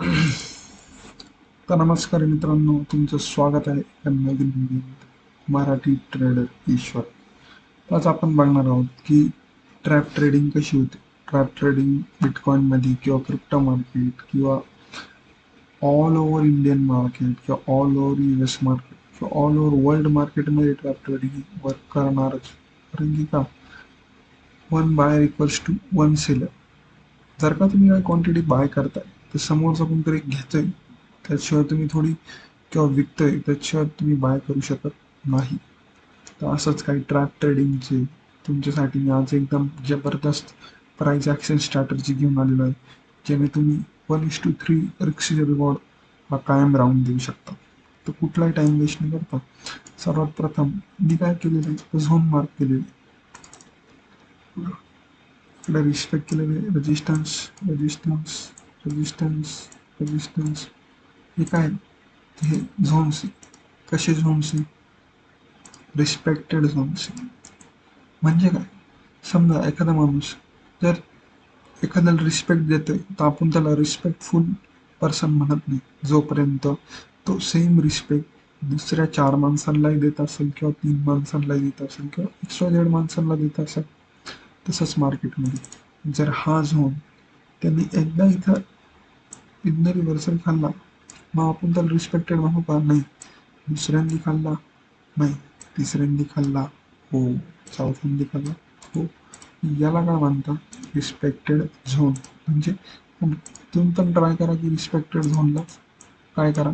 तर नमस्कार मित्रांनो, तुमचं स्वागत आहे एका नवीन व्हिडिओमध्ये. मराठी ट्रेडर ईश्वर. तर आज आपण बघणार आहोत की ट्रॅप ट्रेडिंग कशी होते. ट्रॅप ट्रेडिंग बिटकॉइनमध्ये किंवा क्रिप्टो मार्केट किंवा ऑल ओव्हर इंडियन मार्केट किंवा ऑल ओव्हर US मार्केट किंवा ऑल ओव्हर वर्ल्ड मार्केटमध्ये ट्रॅप ट्रेडिंग वर्क करणारच. कारण की का, one buyer equals to one seller. जर का तुम्ही काही क्वांटिटी बाय करताय तर समोरचा कोणतरी घेतोय, त्याशिवाय तुम्ही थोडी किंवा विकतोय त्याशिवाय तुम्ही बाय करू शकत नाही. तर असंच काही ट्रॅप ट्रेडिंगचे तुमच्यासाठी मी आज एकदम जबरदस्त प्राइस ॲक्शन स्ट्रॅटर्जी घेऊन आलेलो आहे, ज्याने तुम्ही 1:3 रिस्क रिवॉर्ड हा कायम राहून देऊ शकता. तर कुठलाही टाइम वेस्ट न करता सर्वात प्रथम मी काय केलेलं आहे, झोन मार्क केलेले. इकडे रिस्पेक्ट केलेले रेजिस्टन्स, रेजिस्टन्स, रेजिस्टन्स, रेजिस्टन्स. हे काय, हे झोन्स. कसे झोन्स? Respected zones. म्हणजे काय, समजा एखादा माणूस जर एखाद्याला रिस्पेक्ट देतोय तर आपण त्याला रिस्पेक्टफुल पर्सन म्हणत नाही, जोपर्यंत तो सेम रिस्पेक्ट दुसऱ्या 4 माणसांनाही देत असेल किंवा 3 माणसांनाही देत असेल किंवा XYZ माणसांना देत असेल. तसंच मार्केटमध्ये जर हा झोन त्यांनी एकदा इथनं रिव्हर्सल खाल्ला, मग आपण त्याला रिस्पेक्टेड म्हणू का? नाही. दुसऱ्यांदी खाल्ला? नाही. तिसऱ्यांदी खाल्ला? हो. चौथ्यांदी खाल्ला? हो. याला काय म्हणतात? Respected zone. म्हणजे तुम्ही पण ट्राय करा की रिस्पेक्टेड झोनला काय करा,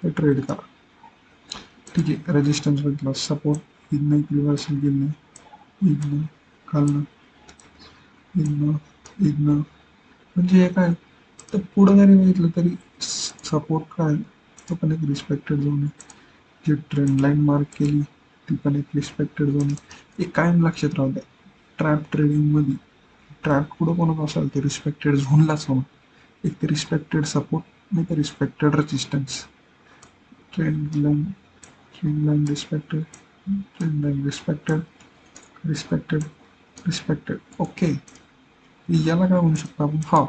ते ट्रेड करा. ठीक आहे. रेजिस्टन्स बघितला, सपोर्ट इथनं एक रिव्हर्सल गेलं, इथनं खाल्लं, इथनं इथनं. म्हणजे हे काय, तर पुढं जरी बघितलं तरी सपोर्ट काय, तो पण एक रिस्पेक्टेड झोन आहे. जी ट्रेंड लाईन मार्क केली ती पण एक रिस्पेक्टेड झोन आहे. एक कायम लक्षात राहू द्या, ट्रॅप ट्रेडिंगमध्ये ट्रॅप कुठं कोणत असेल तर रिस्पेक्टेड झोनलाच होणार. एक तर रिस्पेक्टेड सपोर्ट, नाही तर respected resistance. Trend line, trend line respected, trend line respected, respected, respected. Okay. याला काय म्हणू शकतो आपण? हा,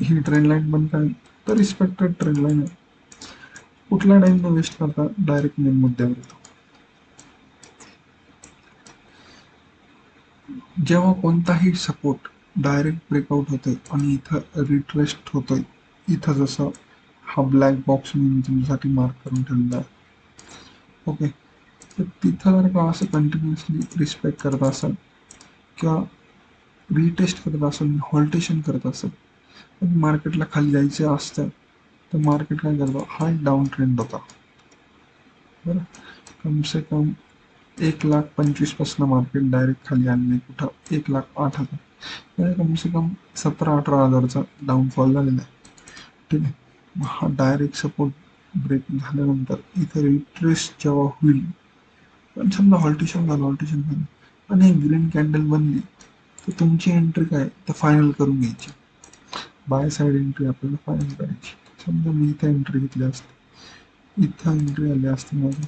ही ट्रेंड लाईन पण काय, तर रिस्पेक्टेड ट्रेंड लाईन आहे. कुठला टाइम न वेस्ट करता डायरेक्ट मेन मुद्द्यावर येतो. जेव्हा कोणताही सपोर्ट डायरेक्ट ब्रेकआउट होतोय आणि इथं रिट्रेस्ट होतोय, इथं जसं हा ब्लॅक बॉक्स मी तुमच्यासाठी मार्क करून ठेवलेला आहे. ओके. तर तिथं जर का असं कंटिन्युअसली रिस्पेक्ट करत असेल किंवा रिटेस्ट करत असेल, हॉल्टेशन करत असेल, पण मार्केटला खाली जायचं असतं, तर मार्केट काय करतं, हा एक डाऊन ट्रेंड होता. बरं, कम से कम 1,25,000 पासून मार्केट डायरेक्ट खाली आलेलं आहे. कुठं 1,08,000, म्हणजे कम से कम 17-18 हजारचा डाऊनफॉल झालेला आहे. ठीक आहे. मग हा डायरेक्ट सपोर्ट ब्रेक झाल्यानंतर इथं रिट्रेस जेव्हा होईल, पण समजा हॉल्टेशन झालं आणि ग्रीन कॅन्डल बनली, तर तुमची एंट्री काय, तर फायनल करून घ्यायची. बाय साईड एंट्री आपल्याला फायनल करायची. समजा मी इथं एंट्री घेतली असते, इथं एंट्री आली असते माझी.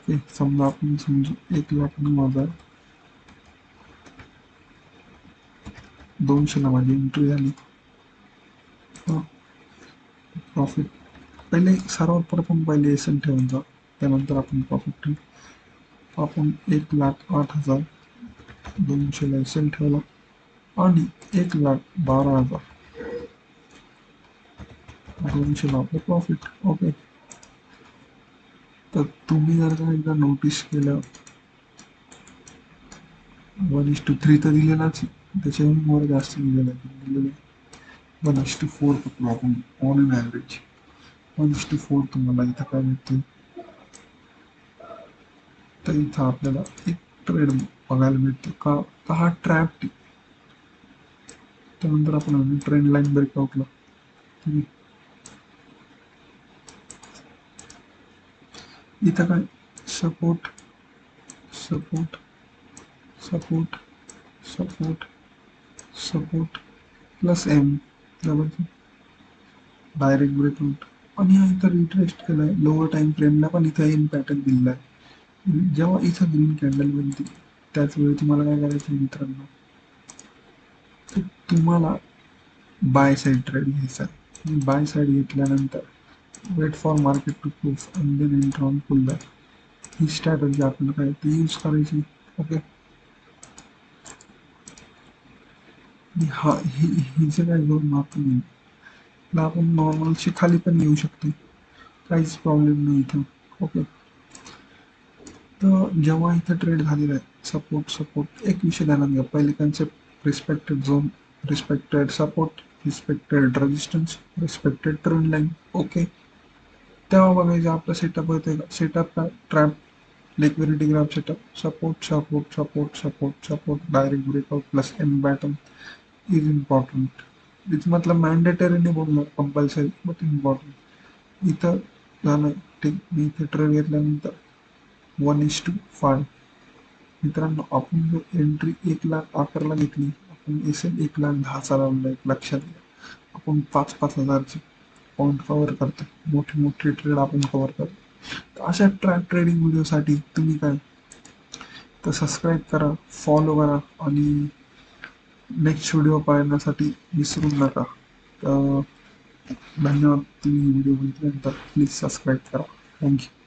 एक समजा आपण समजू 1,09,200ला माझी एंट्री झाली. प्रॉफिट पहिले, सर्वात प्रथम पहिले एस एन ठेवून जा, त्यानंतर आपण प्रॉफिट ठेवू. आपण 1,08,200ला एस एन ठेवला आणि 1,12,200ला आपलं प्रॉफिट. ओके. तर तुम्ही जर का एकदा नोटीस केलं, 1:3 तर दिलेलाच, त्याच्याहून वर जास्त दिलेलं 1:4 पकडू आपण ऑन अन ॲव्हरेज. 1:4 तुम्हाला इथं काय भेटते, तर इथं आपल्याला एक ट्रेड बघायला भेटतो का, तर हा ट्रॅप. त्यानंतर आपण ट्रेंड लाईन ब्रेकआउटला, इथं काय, support, support, support, support, support plus M, direct breakout. आणि हा इथं रिट्रेस्ट केलाय लोअर टाइम फ्रेमला, पण इथं एम पॅटर्न दिलेला आहे. जेव्हा इथं ग्रीन कॅन्डल बनते, त्याच वेळी तुम्हाला काय करायचं मित्रांनो, तर तुम्हाला बाय साईड ट्रेड घ्यायचा. बाय साईड घेतल्यानंतर wait for market to proof and then enter on pull back. ही स्ट्रॅटर्जी आपल्याला काय ती यूज करायची. ओके, हा हिचं काय घेऊन आपण नाही. आपण नॉर्मलची खाली पण येऊ शकतो, काहीच प्रॉब्लेम नाही इथं. ओके, तर जेव्हा इथं ट्रेड झालेला आहे सपोर्ट सपोर्ट, एक विषय ध्यानात घ्या. पहिले concept respected zone, respected support, respected resistance, respected trend line. Okay, तेव्हा बघायचं आपलं सेटअप होते का. सेटअप काय trap, liquidity graph setup, support support support support support, direct breakout plus N pattern is important. It's मतलब मॅन्डेटरी नाही बोलणार, compulsory but important. इथं झालं ठीक. मी इथं ट्रेड घेतल्यानंतर 1:5 मित्रांनो, आपण जो एंट्री 1,11,000 घेतली, आपण एस एल 1,10,000 लावलं. एक लक्षात घ्या, आपण 5,000 पॉईंट कव्हर करतो, मोठे मोठे ट्रेड आपण कव्हर करतो. तर अशा ट्रेडिंग व्हिडिओसाठी तुम्ही काय तर सबस्क्राईब करा, फॉलो करा आणि नेक्स्ट व्हिडिओ पाहण्यासाठी विसरू नका. तर धन्यवाद. तुम्ही व्हिडिओ बघितल्यानंतर प्लीज सबस्क्राईब करा. थँक्यू.